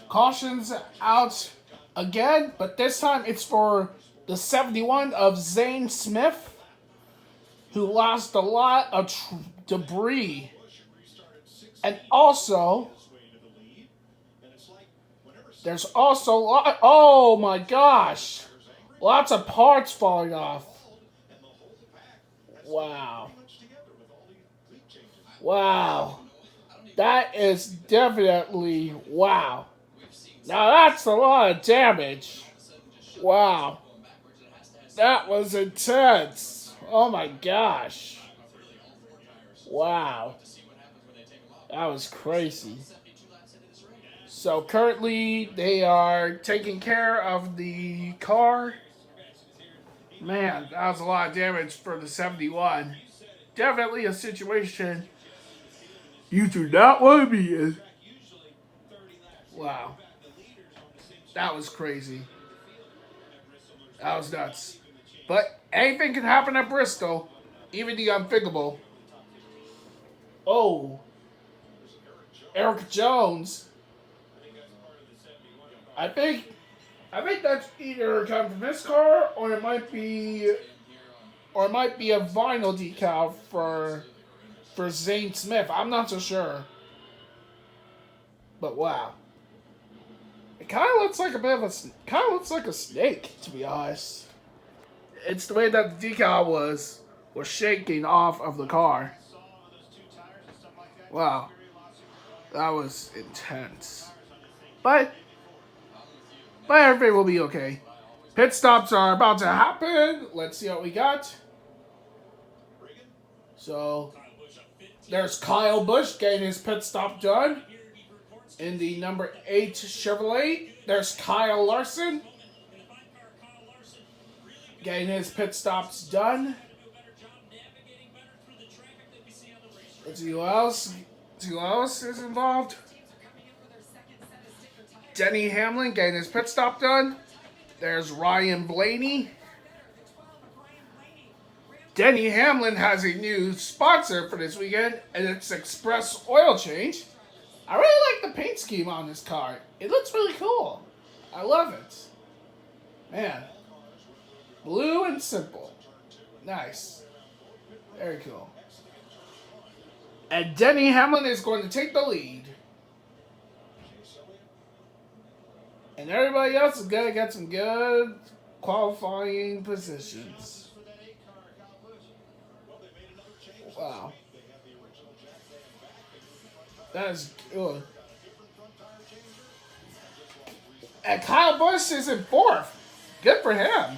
Cautions out again, but this time it's for the 71 of Zane Smith, who lost a lot of debris. And also, there's also oh my gosh, lots of parts falling off. Wow. Wow. That is definitely wow. Now that's a lot of damage. Wow. That was intense. Oh my gosh. Wow. That was crazy. So currently they are taking care of the car. Man, that was a lot of damage for the 71. Definitely a situation you do not want to be in. Wow. That was crazy. That was nuts. But anything can happen at Bristol, even the unthinkable. Oh, Eric Jones. I think that's either coming from this car or it might be a vinyl decal for Zane Smith. I'm not so sure. But wow. It kind of looks like a snake, to be honest. It's the way that the decal was shaking off of the car. Wow. That was intense. But everything will be okay. Pit stops are about to happen. Let's see what we got. So, there's Kyle Busch getting his pit stop done. In the number 8 Chevrolet, there's Kyle Larson getting his pit stops done. Let's see who else is involved. Denny Hamlin getting his pit stop done. There's Ryan Blaney. Denny Hamlin has a new sponsor for this weekend, and it's Express Oil Change. I really like the paint scheme on this car. It looks really cool. I love it. Man. Blue and simple. Nice. Very cool. And Denny Hamlin is going to take the lead. And everybody else is going to get some good qualifying positions. Wow. That is good. And Kyle Busch is in 4th. Good for him.